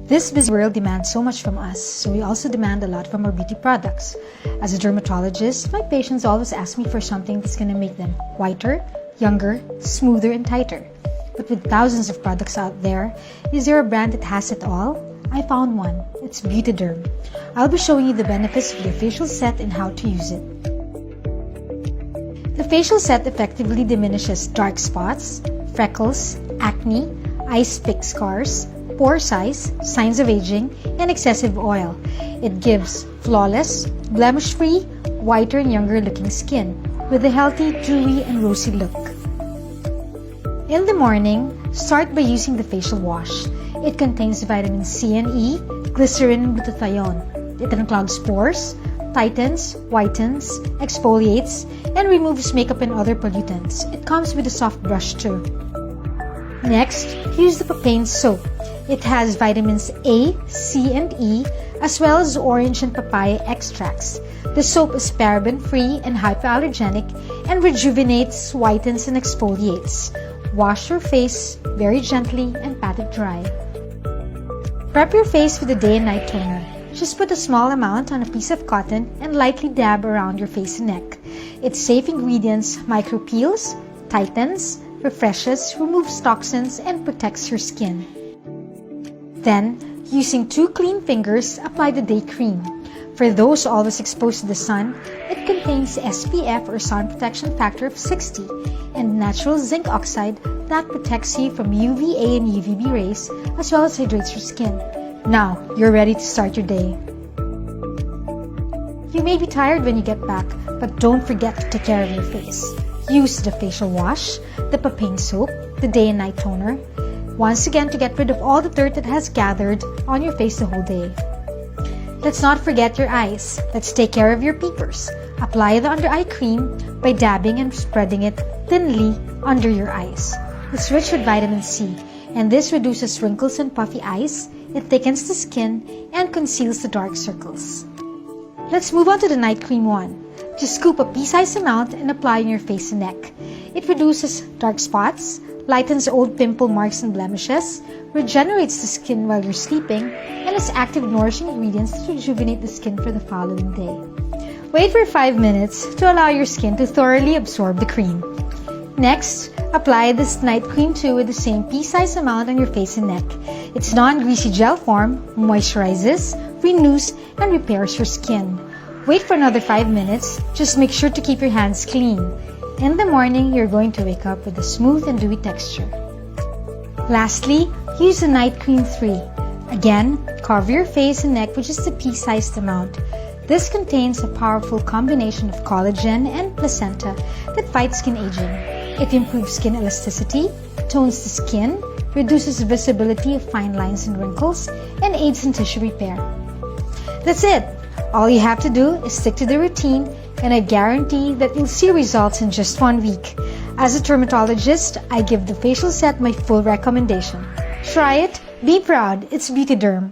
This busy world demands so much from us, so we also demand a lot from our beauty products. As a dermatologist, my patients always ask me for something that's going to make them whiter, younger, smoother, and tighter. But with thousands of products out there, is there a brand that has it all? I found one. It's BEAUTeDERM. I'll be showing you the benefits of their facial set and how to use it. The facial set effectively diminishes dark spots, freckles, acne, ice pick scars, pore size, signs of aging, and excessive oil. It gives flawless, blemish-free, whiter and younger looking skin with a healthy, dewy and rosy look. In the morning, start by using the facial wash. It contains vitamin C and E, glycerin and glutathione. It unclogs pores, tightens, whitens, exfoliates, and removes makeup and other pollutants. It comes with a soft brush too. Next, use the Propane Soap. It has vitamins A, C, and E, as well as orange and papaya extracts. The soap is paraben-free and hypoallergenic and rejuvenates, whitens, and exfoliates. Wash your face very gently and pat it dry. Prep your face with a day and night toner. Just put a small amount on a piece of cotton and lightly dab around your face and neck. Its safe ingredients micropeels, tightens, refreshes, removes toxins, and protects your skin. Then, using 2 clean fingers, apply the day cream. For those always exposed to the sun, it contains SPF or sun protection factor of 60 and natural zinc oxide that protects you from UVA and UVB rays as well as hydrates your skin. Now, you're ready to start your day. You may be tired when you get back, but don't forget to take care of your face. Use the facial wash, the Propane Soap, the day and night toner, once again to get rid of all the dirt that has gathered on your face the whole day. Let's not forget your eyes. Let's take care of your peepers. Apply the under eye cream by dabbing and spreading it thinly under your eyes. It's rich with vitamin C, and this reduces wrinkles and puffy eyes, it thickens the skin, and conceals the dark circles. Let's move on to the night cream one. Just scoop a pea-sized amount and apply on your face and neck. It reduces dark spots, lightens old pimple marks and blemishes, regenerates the skin while you're sleeping, and has active nourishing ingredients to rejuvenate the skin for the following day. Wait for 5 minutes to allow your skin to thoroughly absorb the cream. Next, apply this night cream too with the same pea-sized amount on your face and neck. Its non-greasy gel form moisturizes, renews, and repairs your skin. Wait for another 5 minutes. Just make sure to keep your hands clean. In the morning, you're going to wake up with a smooth and dewy texture. Lastly, use the night cream 3. Again, cover your face and neck with just a pea-sized amount. This contains a powerful combination of collagen and placenta that fights skin aging. It improves skin elasticity, tones the skin, reduces visibility of fine lines and wrinkles, and aids in tissue repair. That's it! All you have to do is stick to the routine, and I guarantee that you'll see results in just 1 week. As a dermatologist, I give the facial set my full recommendation. Try it, be proud, it's BEAUTeDERM.